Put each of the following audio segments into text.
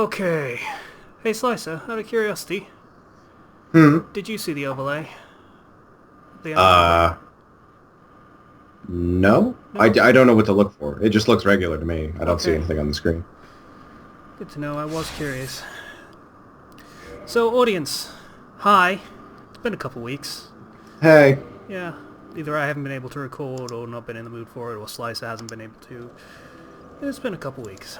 Okay. Hey Slicer, out of curiosity, did you see the overlay? The Uh, no? No? I don't know what to look for. It just looks regular to me. I don't see Okay. anything on the screen. Good to know, I was curious. So, audience, hi. It's been a couple weeks. Hey. Yeah, either I haven't been able to record or not been in the mood for it, or Slicer hasn't been able to. It's been a couple weeks.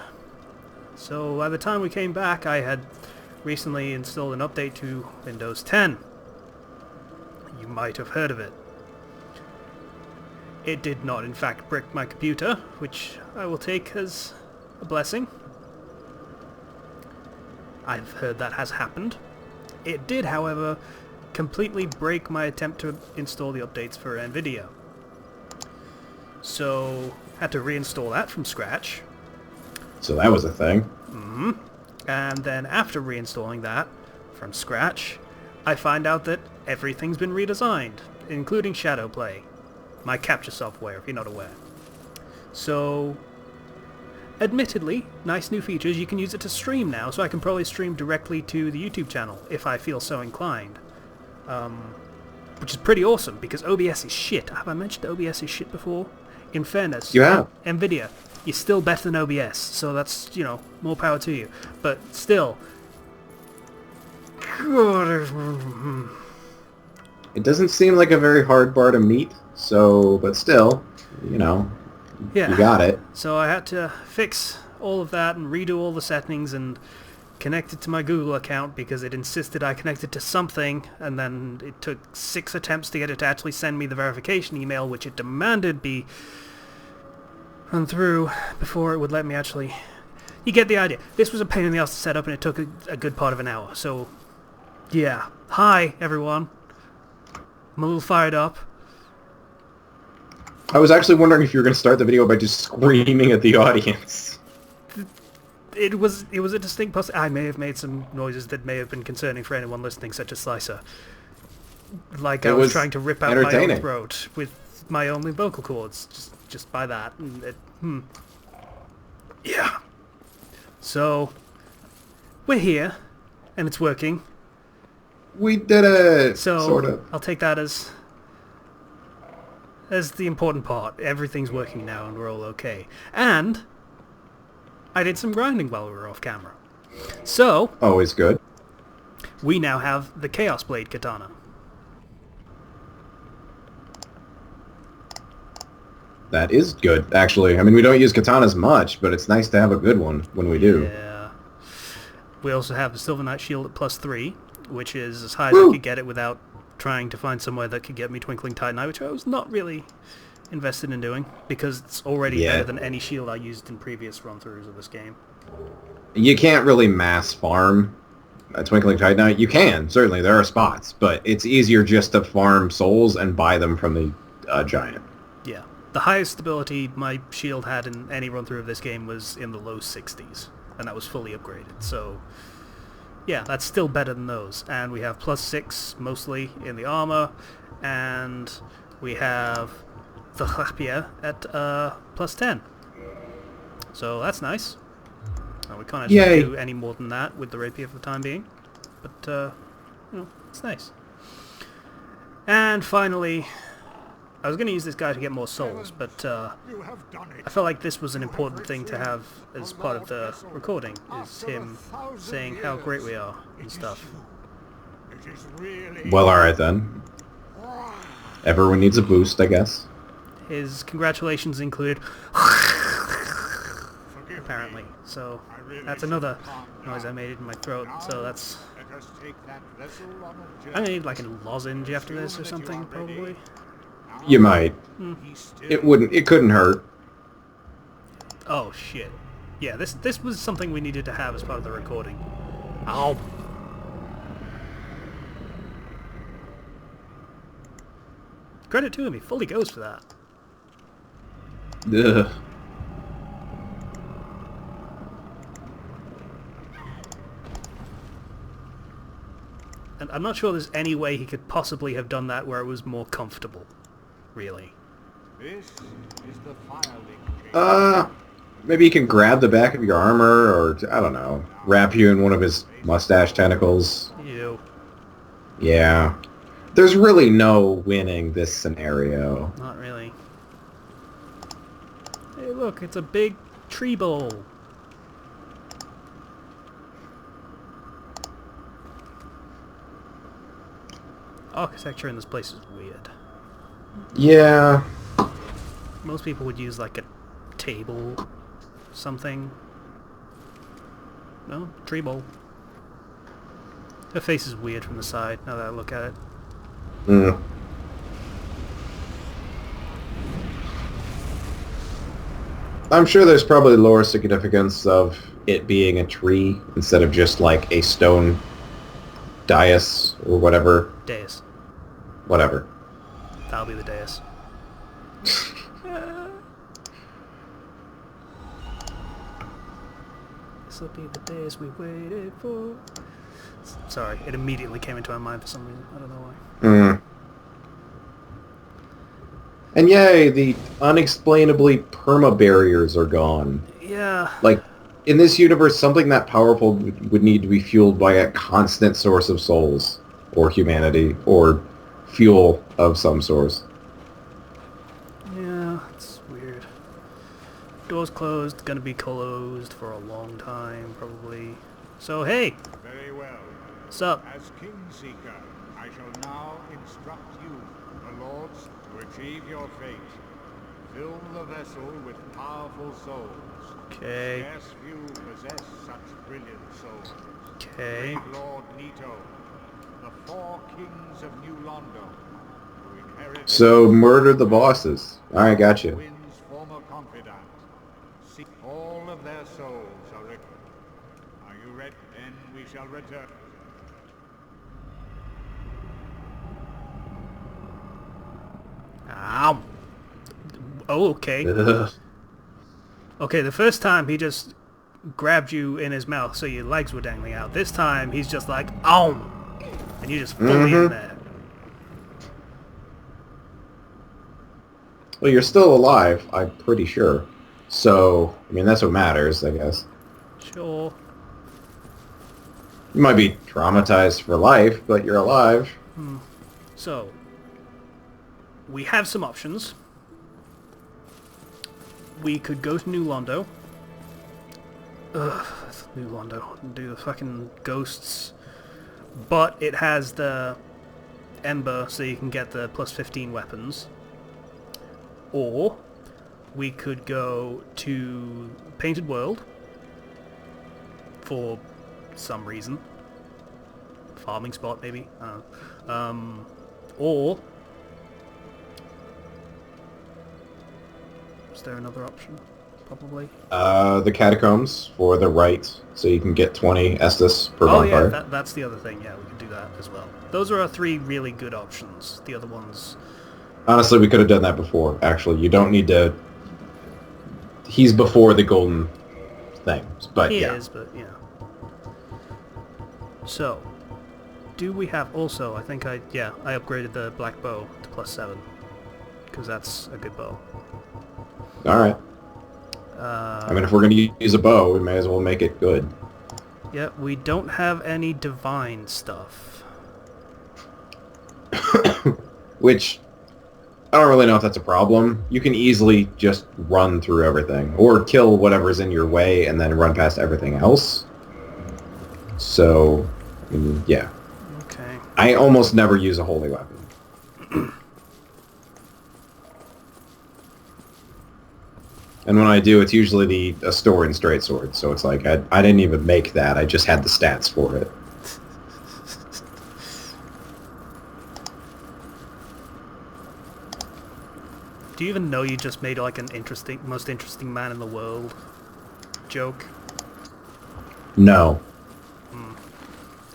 So, by the time we came back, I had recently installed an update to Windows 10. You might have heard of it. It did not, in fact, brick my computer, which I will take as a blessing. I've heard that has happened. It did, however, completely break my attempt to install the updates for NVIDIA. So, had to reinstall that from scratch. So that was a thing. And then after reinstalling that from scratch, I find out that everything's been redesigned, including Shadowplay, my capture software, if you're not aware. So, admittedly, nice new features. You can use it to stream now, so I can probably stream directly to the YouTube channel if I feel so inclined. Which is pretty awesome, because OBS is shit. Have I mentioned OBS is shit before? In fairness, You have. NVIDIA, you're still better than OBS, so that's, you know, more power to you. But still... It doesn't seem like a very hard bar to meet, so, but still, you know, Yeah. you got it. So I had to fix all of that and redo all the settings and connect it to my Google account because it insisted I connected to something, and then it took 6 attempts to get it to actually send me the verification email, which it demanded be run through before it would let me actually... You get the idea. This was a pain in the ass to set up, and it took a good part of an hour. So, yeah. Hi, everyone. I'm a little fired up. I was actually wondering if you were going to start the video by just screaming at the audience. It was a distinct I may have made some noises that may have been concerning for anyone listening, such as Slicer. Like I was trying to rip out my own throat with my only vocal cords, just by that. And yeah. So, we're here, and it's working. We did it, So, sort of. I'll take that as the important part. Everything's working now, and we're all okay. And I did some grinding while we were off camera. So, Always good. we now have the Chaos Blade Katana. That is good, actually. I mean, we don't use katanas much, but it's nice to have a good one when we do. Yeah. We also have the Silver Knight Shield at +3, which is as high as Woo! I could get it without trying to find somewhere that could get me Twinkling Titanite, which I was not really invested in doing, because it's already better than any shield I used in previous run-throughs of this game. You can't really mass farm a Twinkling Titanite. You can, certainly. There are spots, but it's easier just to farm souls and buy them from the giant. Yeah. The highest stability my shield had in any run-through of this game was in the low 60s, and that was fully upgraded, so... Yeah, that's still better than those. And we have +6, mostly, in the armor, and we have the rapier at +10. So that's nice. We can't actually do any more than that with the rapier for the time being, but, you know, it's nice. And finally... I was going to use this guy to get more souls, but I felt like this was an important thing to have as part of the recording, is him saying how great we are and stuff. Well, alright then. Everyone needs a boost, I guess. His congratulations included apparently, so that's another noise I made in my throat, so that's... I'm going to need like a lozenge after this or something, probably. You might. It couldn't hurt. Oh shit. Yeah, this was something we needed to have as part of the recording. Ow. Credit to him, he fully goes for that. Ugh. And I'm not sure there's any way he could possibly have done that where it was more comfortable. Really. This is the Firelink Chamber. Maybe he can grab the back of your armor, or, I don't know, wrap you in one of his mustache tentacles. Ew. Yeah. There's really no winning this scenario. Not really. Hey, look, it's a big tree bowl. Architecture in this place is weird. Yeah. Most people would use like a table, something. No, tree bowl. Her face is weird from the side, now that I look at it. Mm. I'm sure there's probably lore significance of it being a tree instead of just like a stone dais or whatever. Dais. Whatever. That'll be the dais. This'll be the dais we waited for. Sorry, it immediately came into my mind for some reason. I don't know why. Mm. And yay, the unexplainably perma-barriers are gone. Yeah. Like, in this universe, something that powerful would need to be fueled by a constant source of souls, or humanity, or fuel of some source. Yeah, it's weird. Doors closed, gonna be closed for a long time, probably. So, hey! Very well. What's up? As Kingseeker, I shall now instruct you, the lords, to achieve your fate. Fill the vessel with powerful souls. Okay. Scarce few possess such brilliant souls. Okay. Great Lord Nito, the 4 kings of New Londo, who inherit... So, murder the bosses. Alright, gotcha. Wynn's former confidant. Seek all of their souls are written. Are you ready? Then we shall return. Ow. Oh, okay. Ugh. Okay, the first time he just grabbed you in his mouth so your legs were dangling out. This time he's just like, ow! And you're just fully in there. Well, you're still alive, I'm pretty sure. So, I mean, that's what matters, I guess. Sure. You might be traumatized for life, but you're alive. So, we have some options. We could go to New Londo. Ugh, New Londo. Do the fucking ghosts. But it has the Ember, so you can get the plus 15 weapons. Or, we could go to Painted World. For some reason. Farming spot, maybe? I don't know. Or... Is there another option? Probably. The Catacombs for the right, so you can get 20 Estus per Oh yeah, bonfire. that's the other thing. Yeah, we could do that as well. Those are our 3 really good options. The other ones... Honestly, we could have done that before, actually. You don't need to... He's before the golden things, but He yeah. is, but yeah. So, do we have also, I think I upgraded the black bow to plus 7. Because that's a good bow. Alright. I mean, if we're going to use a bow, we may as well make it good. Yeah, we don't have any divine stuff. Which, I don't really know if that's a problem. You can easily just run through everything. Or kill whatever's in your way and then run past everything else. So, I mean, yeah. Okay. I almost never use a holy weapon. And when I do, it's usually a Storin straight sword. So it's like, I didn't even make that. I just had the stats for it. Do you even know you just made like an most interesting man in the world joke? No.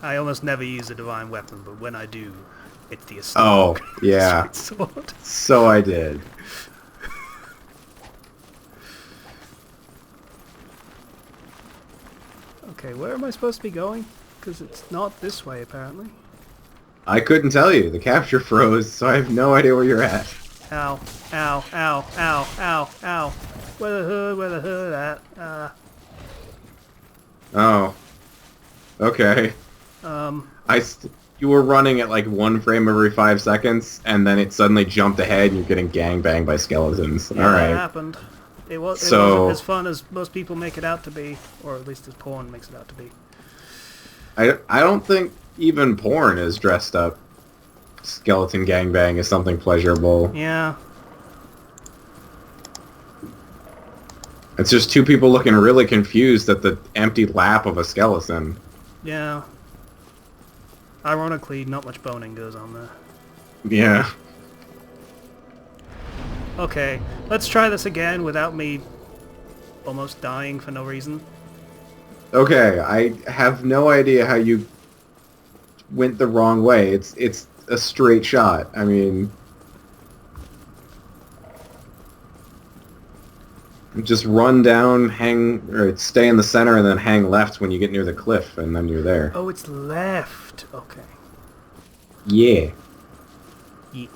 I almost never use a divine weapon, but when I do, it's the Oh, yeah. sword. So I did. Okay, where am I supposed to be going? Because it's not this way, apparently. I couldn't tell you. The capture froze, so I have no idea where you're at. Ow, ow, ow, ow, ow, ow. Where the hood at? Oh. Okay. You were running at like 1 frame every 5 seconds, and then it suddenly jumped ahead, and you're getting gangbanged by skeletons. Yeah, Alright. that happened. It wasn't as fun as most people make it out to be, or at least as porn makes it out to be. I don't think even porn is dressed up. Skeleton gangbang is something pleasurable. Yeah. It's just two people looking really confused at the empty lap of a skeleton. Yeah. Ironically, not much boning goes on there. Yeah. Okay, let's try this again without me almost dying for no reason. Okay, I have no idea how you went the wrong way. It's a straight shot. I mean, just run down, or stay in the center, and then hang left when you get near the cliff, and then you're there. Oh, it's left. Okay. Yeah. Yeet.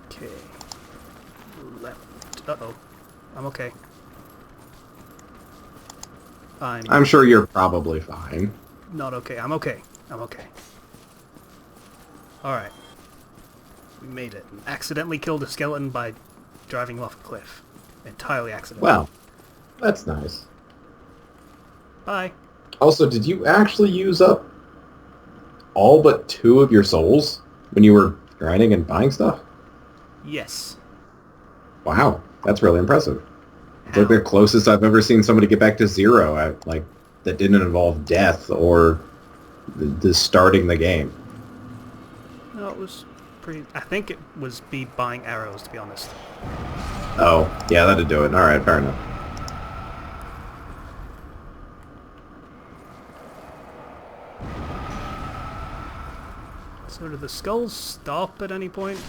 Okay. Left. Uh-oh. I'm okay. I'm sure you're probably fine. Not okay. I'm okay. I'm okay. Alright. We made it. Accidentally killed a skeleton by driving off a cliff. Entirely accidental. Well, that's nice. Bye. Also, did you actually use up all but 2 of your souls when you were grinding and buying stuff? Yes. Wow, that's really impressive. It's like the closest I've ever seen somebody get back to 0, that didn't involve death or the starting the game. No, it was pretty... I think it was me buying arrows, to be honest. Oh, yeah, that'd do it. Alright, fair enough. So do the skulls stop at any point?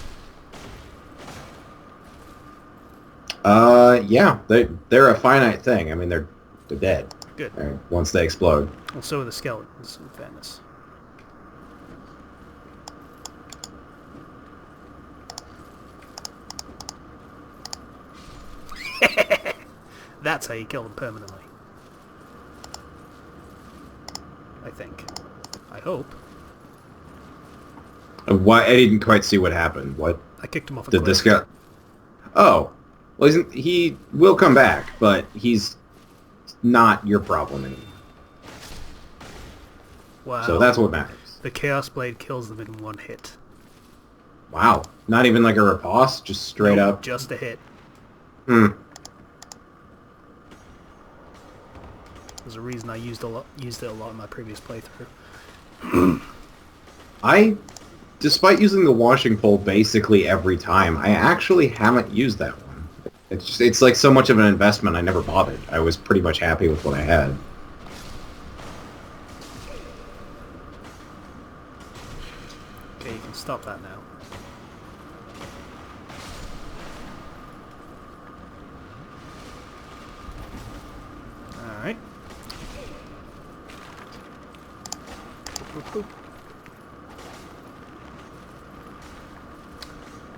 Yeah, they're a finite thing. I mean, they're dead. Good. Once they explode. Well, so are the skeletons, in fairness. That's how you kill them permanently. I think. I hope. Why? I didn't quite see what happened. What? I kicked him off a Did cliff. this guy... Oh. Well, he will come back, but he's not your problem anymore. Wow. So that's what matters. The Chaos Blade kills them in 1 hit. Wow. Not even like a riposte? Just straight up? Just a hit. Hmm. There's a reason I used it a lot in my previous playthrough. Despite using the washing pole basically every time, I actually haven't used that one. It's like so much of an investment, I never bothered. I was pretty much happy with what I had. Okay, you can stop that now. Alright. Boop, boop, boop.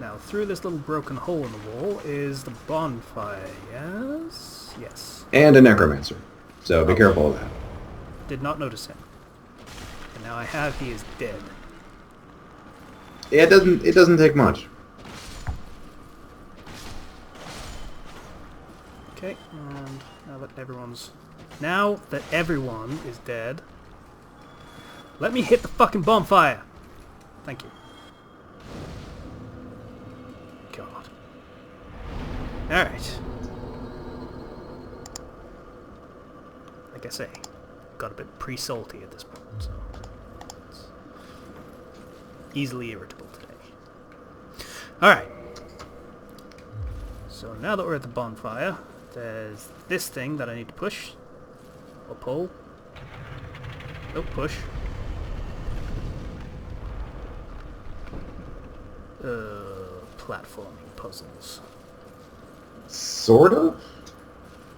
Now, through this little broken hole in the wall is the bonfire, yes? Yes. And a necromancer. So be careful of that. Did not notice him. And now I have, he is dead. Yeah, it doesn't take much. Okay, and now that everyone is dead, let me hit the fucking bonfire! Thank you. God. Alright. Like I say, got a bit pre-salty at this point, so it's easily irritable today. Alright. So now that we're at the bonfire, there's this thing that I need to push. Or pull. Oh, push. Platforming puzzles. Sort of?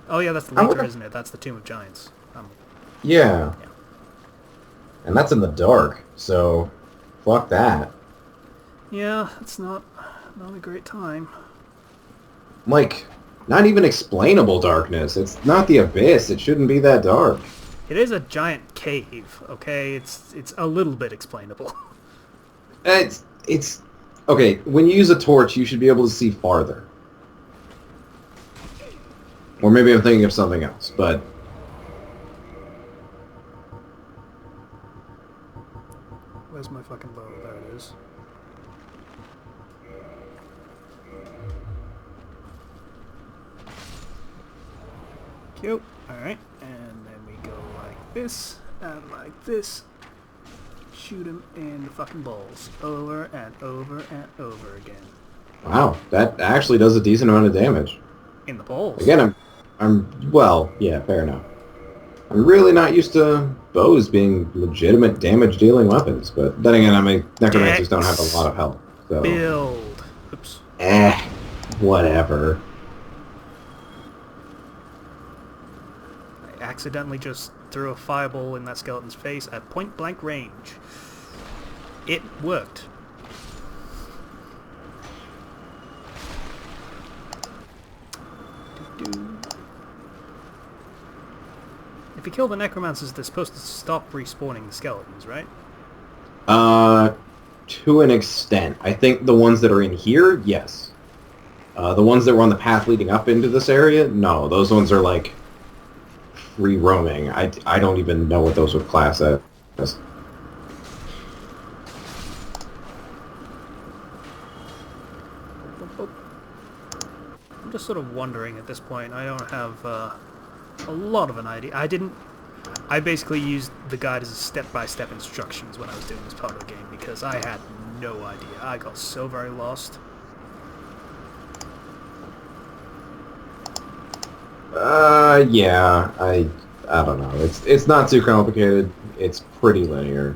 Oh yeah, that's the leader, isn't it? That's the Tomb of Giants. Yeah. And that's in the dark, so fuck that. Yeah, it's not a great time. Like, not even explainable darkness. It's not the abyss. It shouldn't be that dark. It is a giant cave, okay? It's a little bit explainable. It's okay. When you use a torch, you should be able to see farther. Or maybe I'm thinking of something else, but Where's my fucking bow? There it is. Cute. Alright, and then we go like this, and like this. Shoot him in the fucking balls. Over and over and over again. wow, that actually does a decent amount of damage. In the balls. Again, well, yeah, fair enough. I'm really not used to bows being legitimate damage-dealing weapons, but then again, I mean, necromancers don't have a lot of health, so... Build. Oops. Whatever. I accidentally just threw a fireball in that skeleton's face at point-blank range. It worked. Doo-doo. If you kill the necromancers, they're supposed to stop respawning the skeletons, right? To an extent. I think the ones that are in here, yes. The ones that were on the path leading up into this area, no. Those ones are, like, free roaming. I don't even know what those would class as. I'm just sort of wondering at this point. I don't have a lot of an idea. I basically used the guide as a step-by-step instructions when I was doing this part of the game because I had no idea. I got so very lost. Yeah, I don't know. It's not too complicated. It's pretty linear.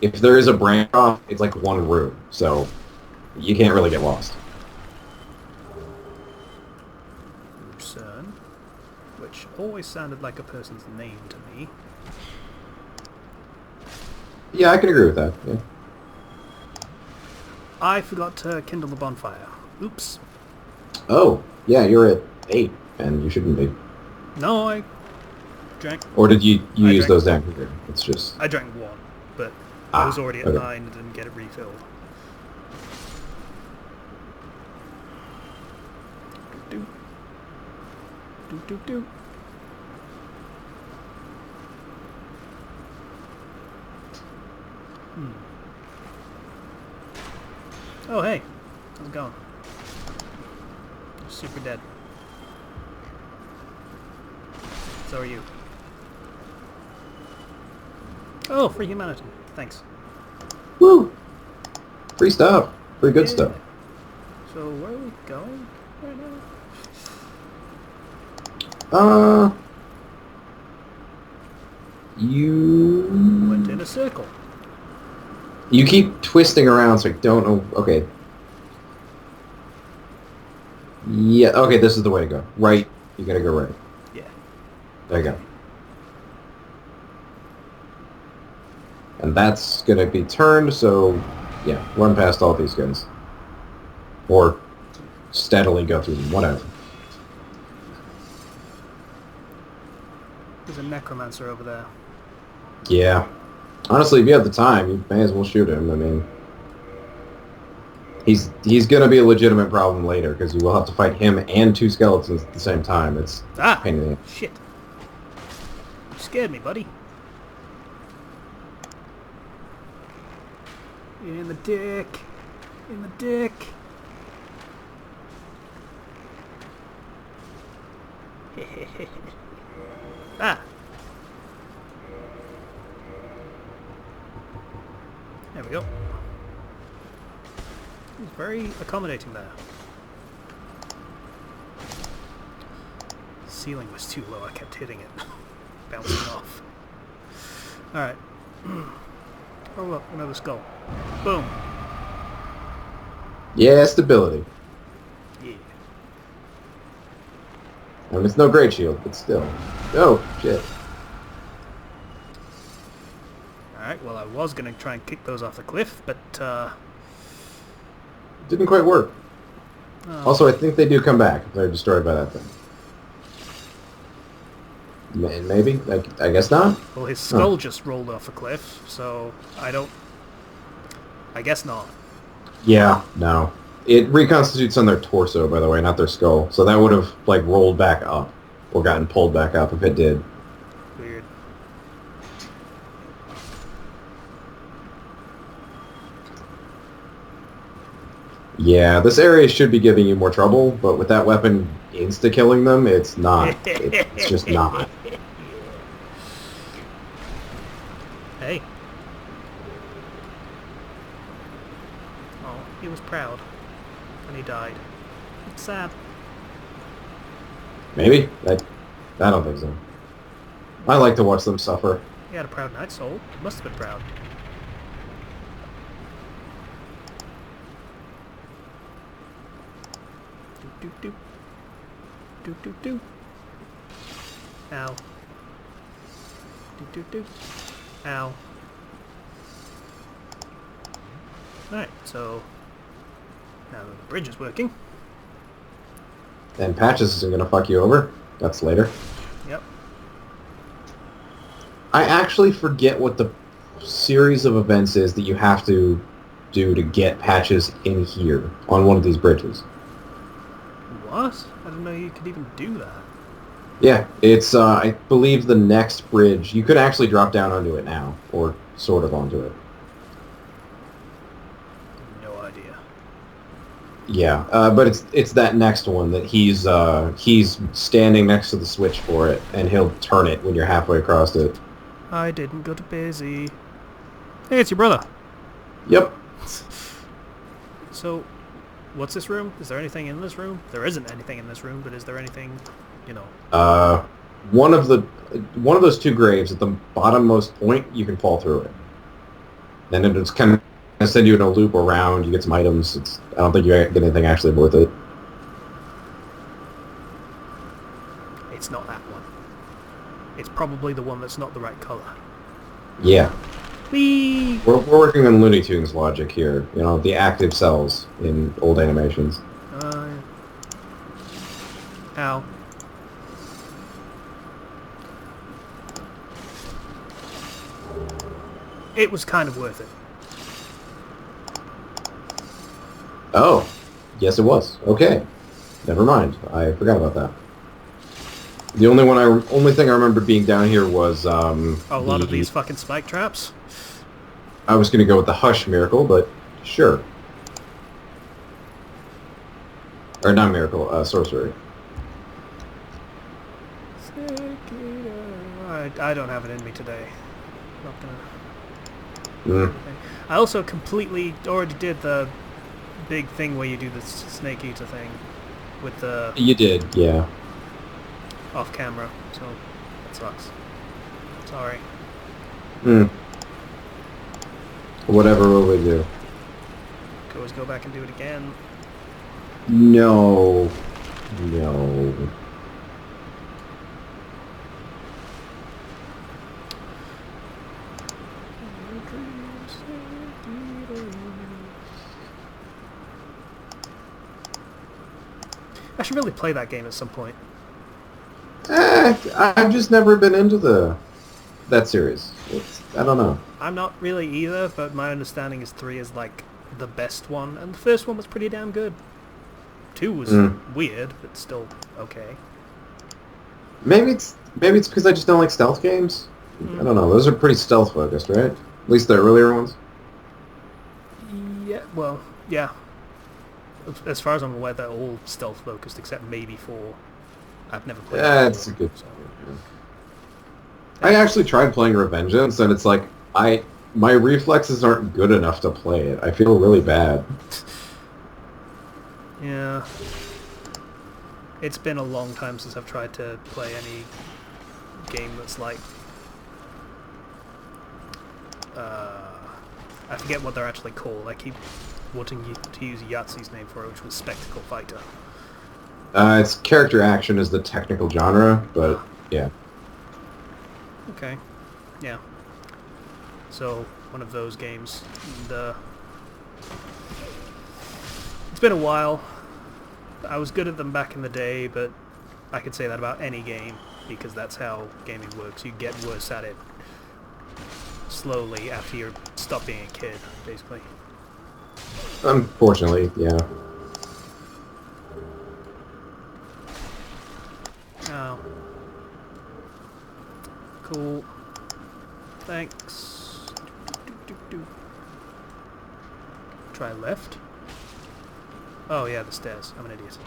If there is a branch off, it's like one room, so you can't really get lost. Cern, which always sounded like a person's name to me. Yeah, I can agree with that. Yeah. I forgot to kindle the bonfire. Oops. Oh, yeah, you're at 8, and you shouldn't be. No, I drank... Or did you I use drank- those down here? It's just... I drank one, but I was already at okay. 9 and didn't get it refilled. Do do do do. Oh hey, how's it going? You're super dead. So are you. Oh, free humanity. Thanks. Woo! Free stuff. Free good Yeah. stuff. So where are we going right now? You... Went in a circle. You keep twisting around, so I don't know... Okay. Yeah, okay, this is the way to go. Right. You gotta go right. Yeah. There you go. And that's gonna be turned, so... Yeah, run past all these guys. Or steadily go through them, whatever. There's a necromancer over there. Yeah. Honestly, if you have the time, you may as well shoot him. I mean... He's gonna be a legitimate problem later, because you will have to fight him and 2 skeletons at the same time. It's a pain in the ass. Shit. You scared me, buddy. In the dick. In the dick. Ah. There we go. He's very accommodating there. Ceiling was too low, I kept hitting it. Bouncing off. Alright. Oh look, another skull. Boom. Yeah, stability. Yeah. I mean, it's no great shield, but still. Oh, shit. Alright, well I was going to try and kick those off the cliff, but Didn't quite work. oh. Also, I think they do come back if they're destroyed by that thing. Maybe? I guess not? Well, his skull just rolled off a cliff, so I guess not. Yeah, no. It reconstitutes on their torso, by the way, not their skull. So that would have, like, rolled back up. Or gotten pulled back up if it did. Weird. Yeah, this area should be giving you more trouble, but with that weapon insta-killing them, it's not. It's just not. Hey. Oh, he was proud. And he died. It's sad. Maybe? I don't think so. I like to watch them suffer. He had a proud knight soul. He must have been proud. Doop doop doop. Doop doop doop. Ow. Doop doop doop. Ow. Alright, so now that the bridge is working. And Patches isn't going to fuck you over. That's later. Yep. I actually forget what the series of events is that you have to do to get Patches in here on one of these bridges. What? I didn't know you could even do that. Yeah, it's, I believe the next bridge. You could actually drop down onto it now, or sort of onto it. No idea. Yeah, but it's that next one that he's standing next to the switch for it, and he'll turn it when you're halfway across it. I didn't go to busy. Hey, it's your brother. Yep. So, what's this room? Is there anything in this room? There isn't anything in this room, but is there anything, you know? One of those two graves at the bottommost point, you can fall through it. And it's kind of send you in a loop around. You get some items. I don't think you get anything actually worth it. It's not that one. It's probably the one that's not the right color. Yeah. Whee! We're working on Looney Tunes logic here. You know, the active cells in old animations. Yeah. Ow. It was kind of worth it. Oh. Yes, it was. Okay. Never mind. I forgot about that. The only thing I remember being down here was A lot of these fucking spike traps. I was going to go with the Hush miracle, but sure. Or not miracle, sorcery. I don't have it in me today. Not gonna. I also completely already did the big thing where you do the snake eater thing with the You did, yeah. off camera, so that sucks. Sorry. Whatever will we do? Could always go back and do it again. No. No. I should really play that game at some point. I've just never been into that series. I don't know. I'm not really either, but my understanding is 3 is like the best one, and the first one was pretty damn good. 2 was weird, but still okay. Maybe it's because I just don't like stealth games. I don't know. Those are pretty stealth focused, right? At least the earlier ones. Yeah, well, yeah. As far as I'm aware, they're all stealth focused, except maybe 4. I've never played. That's a good. I actually tried playing Revengeance, and it's like my reflexes aren't good enough to play it. I feel really bad. Yeah. It's been a long time since I've tried to play any game that's like... I forget what they're actually called. I keep wanting to use Yahtzee's name for it, which was Spectacle Fighter. It's character action is the technical genre, but yeah. Okay. Yeah. So, one of those games. And, it's been a while. I was good at them back in the day, but I could say that about any game, because that's how gaming works. You get worse at it slowly after you stop being a kid, basically. Unfortunately, yeah. Oh. Cool. Thanks. Try left. Oh yeah, the stairs. I'm an idiot.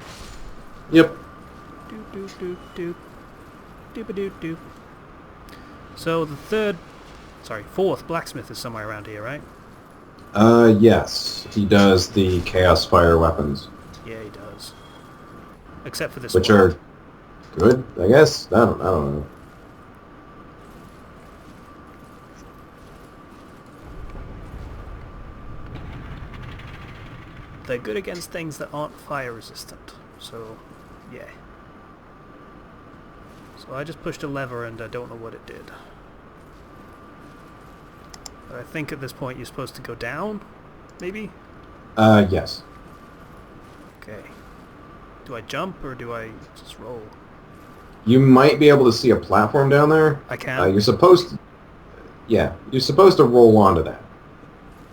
Yep. Doop-a-doop-doop. So the fourth blacksmith is somewhere around here, right? Yes. He does the Chaos Fire weapons. Yeah, he does. Except for this Which one. are good, I guess? I don't know. They're good against things that aren't fire resistant. So, yeah. So I just pushed a lever and I don't know what it did. But I think at this point you're supposed to go down, maybe? Yes. Okay. Do I jump or do I just roll? You might be able to see a platform down there. I can. You're supposed to... Yeah, you're supposed to roll onto that.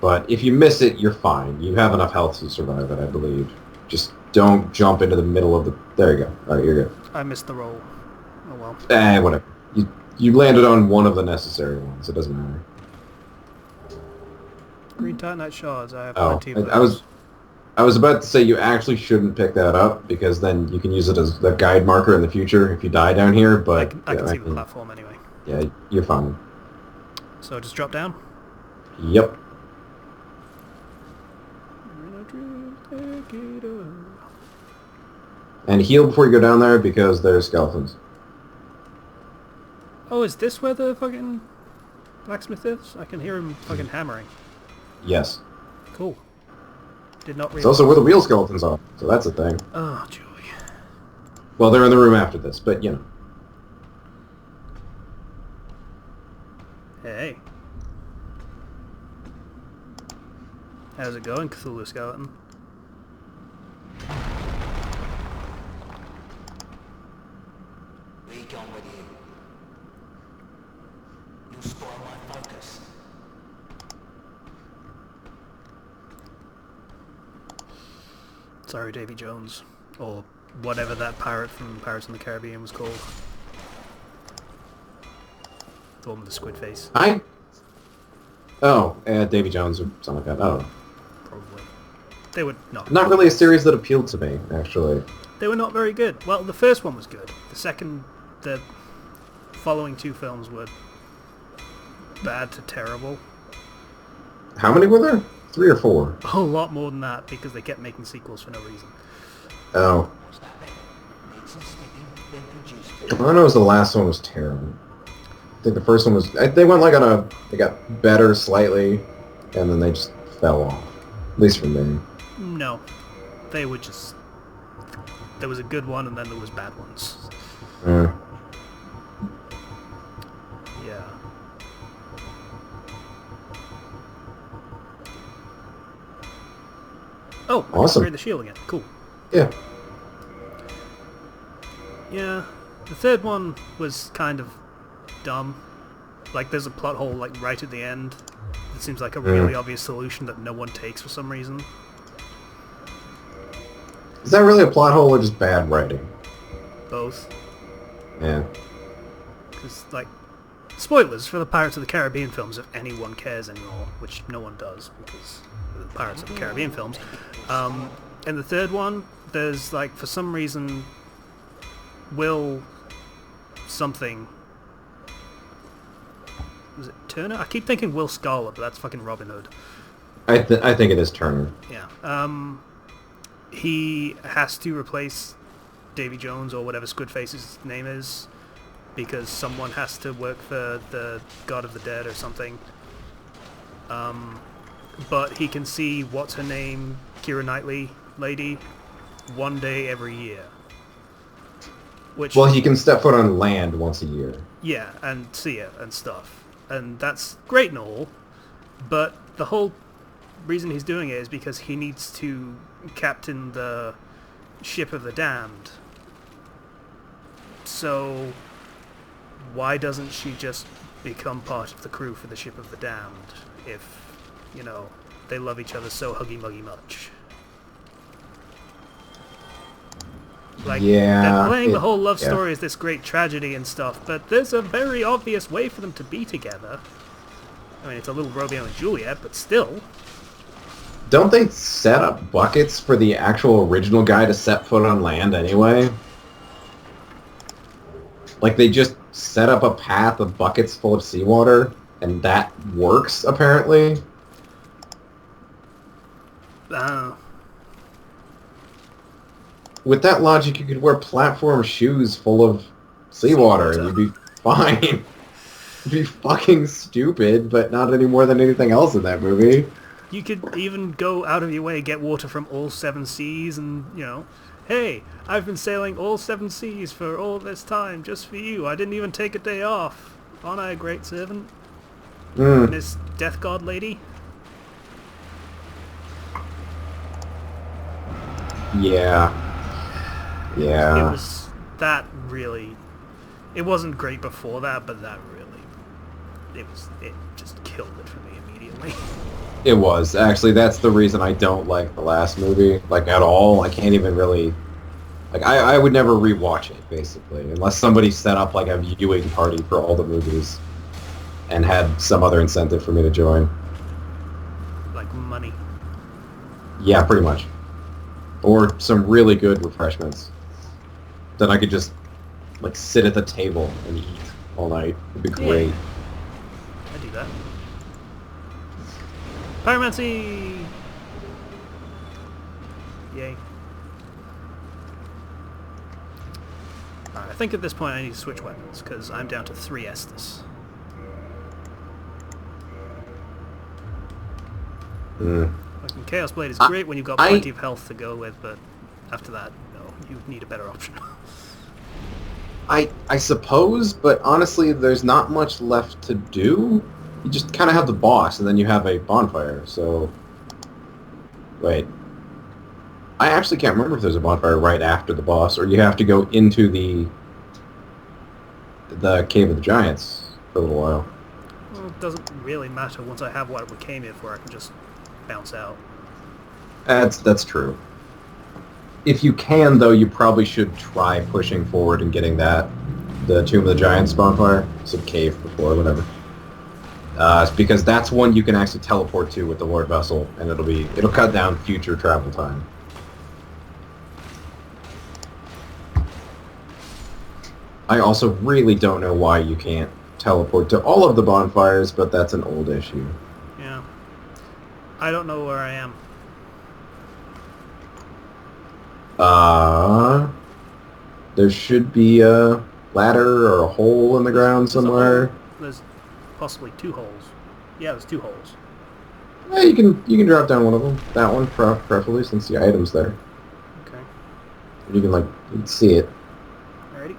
But if you miss it, you're fine. You have enough health to survive it, I believe. Just don't jump into the middle of the... There you go. Alright, you're good. I missed the roll. Oh well. Whatever. You landed on one of the necessary ones. It doesn't matter. Green Titanite shards. I have Oh, plenty of those. I was about to say you actually shouldn't pick that up because then you can use it as the guide marker in the future if you die down here. But I can see the platform anyway. Yeah, you're fine. So just drop down. Yep. And heal before you go down there because there's skeletons. Oh, is this where the fucking blacksmith is? I can hear him fucking hammering. Yes. Cool. Did not realize. It's also where the wheel skeletons are, so that's a thing. Oh, joy. Well, they're in the room after this, but you know. Hey. How's it going, Cthulhu Skeleton? Where you going with you? You'll spoil my focus. Sorry, Davy Jones. Or whatever that pirate from Pirates in the Caribbean was called. The one with the squid face. Davy Jones or something like that. I don't know. Probably. They were not. Not really a series that appealed to me, actually. They were not very good. Well, the first one was good. The following two films were bad to terrible. How many were there? 3 or 4? A whole lot more than that because they kept making sequels for no reason. Oh. All I know is the last one was terrible. I think the first one was... They went like on a... They got better slightly, and then they just fell off. At least for me. No. They were just... There was a good one and then there was bad ones. Yeah. Oh, I awesome. upgrade the shield again. Cool. Yeah. Yeah. The third one was kind of dumb. Like, there's a plot hole, like, right at the end. It seems like a really obvious solution that no one takes for some reason. Is that really a plot hole or just bad writing? Both. Yeah. Because, like, spoilers for the Pirates of the Caribbean films if anyone cares anymore, which no one does, because of the Pirates of the Caribbean films. In the third one, there's, like, for some reason, Will something... Was it Turner? I keep thinking Will Scarlet, but that's fucking Robin Hood. I think it is Turner. Yeah. He has to replace Davy Jones or whatever Squidface's name is because someone has to work for the God of the Dead or something. But he can see what's-her-name, Keira Knightley lady, one day every year. Which, Well, he can step foot on land once a year. yeah, and see it and stuff. and that's great and all, but the whole reason he's doing it is because he needs to captain the ship of the damned. So why doesn't she just become part of the crew for the ship of the damned if, you know, they love each other so huggy-muggy much? Like, they're playing the whole love story as this great tragedy and stuff, but there's a very obvious way for them to be together. I mean, it's a little Romeo and Juliet, but still. Don't they set up buckets for the actual original guy to set foot on land anyway? Like, they just set up a path of buckets full of seawater, and that works, apparently? With that logic, you could wear platform shoes full of seawater, and you'd be fine. It'd be fucking stupid, but not any more than anything else in that movie. You could even go out of your way, get water from all 7 seas, and, you know, hey, I've been sailing all 7 seas for all this time, just for you. I didn't even take a day off. Aren't I a great servant? Miss Death God Lady? Yeah. Yeah. It was that really... It wasn't great before that, but that really... It just killed it for me immediately. It was. Actually, that's the reason I don't like the last movie, like, at all. I can't even really... Like, I would never rewatch it, basically, unless somebody set up, like, a viewing party for all the movies and had some other incentive for me to join. Like money. Yeah, pretty much. Or some really good refreshments. Then I could just, like, sit at the table and eat all night. It'd be great. Yeah. I do that. Pyromancy! Yay. Alright, I think at this point I need to switch weapons, because I'm down to 3 Estus. Fucking Chaos Blade is great when you've got plenty of health to go with, but after that, no, you need a better option. I suppose, but honestly, there's not much left to do. You just kind of have the boss, and then you have a bonfire, so... Wait. I actually can't remember if there's a bonfire right after the boss, or you have to go into the Cave of the Giants for a little while. Well, it doesn't really matter. Once I have what we came here for, I can just bounce out. That's true. If you can, though, you probably should try pushing forward and getting the Tomb of the Giants bonfire. It's a cave before, whatever. Because that's one you can actually teleport to with the Lord Vessel, and it'll cut down future travel time. I also really don't know why you can't teleport to all of the bonfires, but that's an old issue. Yeah. I don't know where I am. There should be a ladder or a hole in the ground somewhere. There's possibly 2 holes. Yeah, there's 2 holes. Yeah, you can drop down one of them. That one, preferably, since the item's there. Okay. You can, like, see it. Alrighty.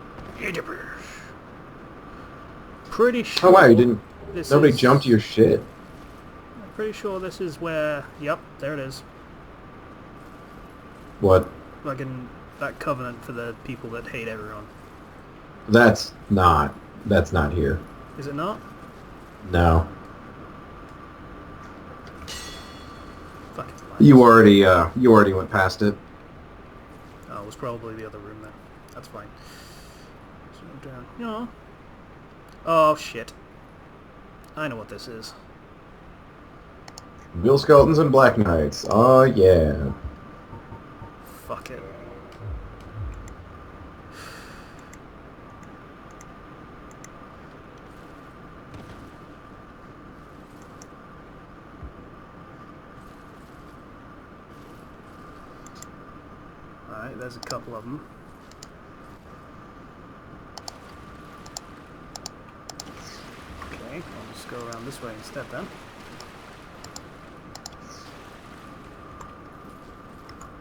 Pretty sure... Oh wow, you didn't... Nobody is... jumped your shit. I'm pretty sure this is where... Yep, there it is. What? Like in that covenant for the people that hate everyone. That's not here. Is it not? No. Fucking lies. You already went past it. Oh, it was probably the other room then. That's fine. So I'm down. No. Oh shit. I know what this is. Bill Skeletons and Black Knights. Oh yeah. Fuck it. Alright, there's a couple of them. Okay, I'll just go around this way instead then.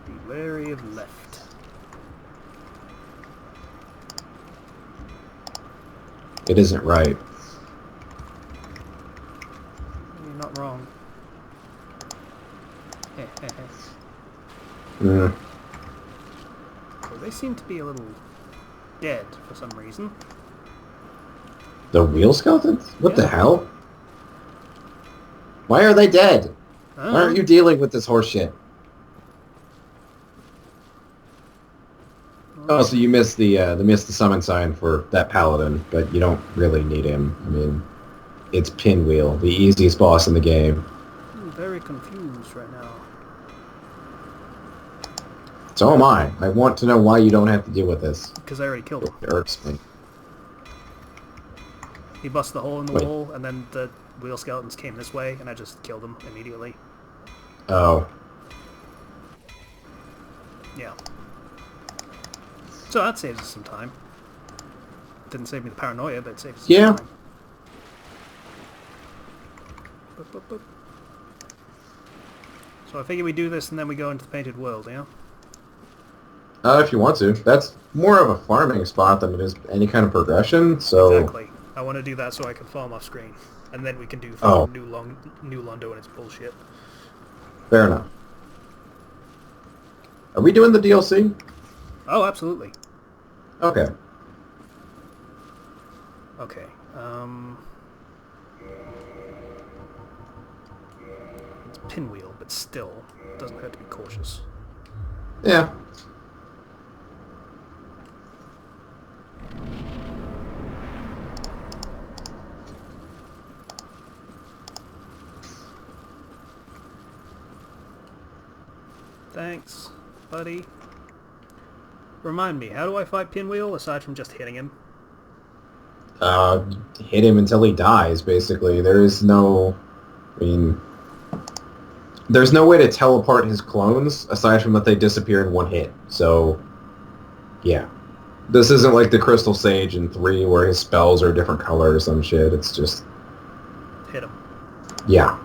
Be wary of left. It isn't right. You're not wrong. Mm. Well, they seem to be a little dead for some reason. The wheel skeletons? What the Yeah. hell? Why are they dead? Oh. Why aren't you dealing with this horse shit? Oh, so you missed the summon sign for that paladin, but you don't really need him. I mean, it's Pinwheel, the easiest boss in the game. I'm very confused right now. So am I. I want to know why you don't have to deal with this. Because I already killed him. It irks me. He busted the hole in the Wait. wall, and then the wheel skeletons came this way, and I just killed him immediately. Oh. Yeah. So that saves us some time. Didn't save me the paranoia, but it saves us Yeah. some time. Boop, boop, boop. So I figure we do this and then we go into the painted world, yeah? If you want to. That's more of a farming spot than it is any kind of progression, so... Exactly. I want to do that so I can farm off screen. And then we can do Oh. New Londo and its bullshit. Fair enough. Are we doing the DLC? Oh, absolutely. Okay. Okay. It's Pinwheel, but still, doesn't hurt to be cautious. Yeah. Thanks, buddy. Remind me, how do I fight Pinwheel aside from just hitting him? Hit him until he dies, basically. There is no... I mean... There's no way to tell apart his clones, aside from that they disappear in one hit. So, yeah. This isn't like the Crystal Sage in 3, where his spells are a different color or some shit. It's just... Hit him. Yeah.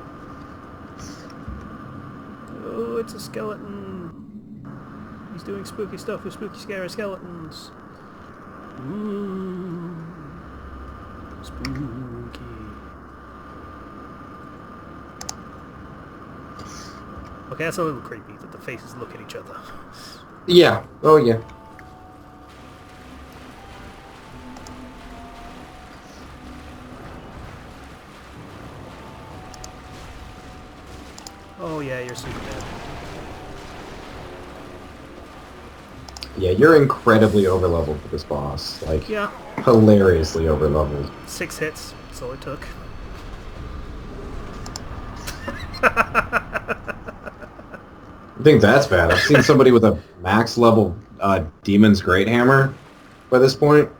Oh, it's a skeleton. He's doing spooky stuff with spooky, scary skeletons. Ooh. Spooky. Okay, that's a little creepy that the faces look at each other. Yeah. Oh, yeah. Oh yeah, you're super dead. Yeah, you're incredibly overleveled for this boss. Like, Yeah, hilariously overleveled. 6 hits, that's all it took. I think that's bad. I've seen somebody with a max level Demon's Great Hammer by this point.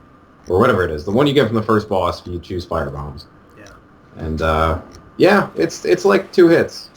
Or whatever it is. The one you get from the first boss if you choose Fire Bombs. Yeah. And, yeah, it's like 2 hits.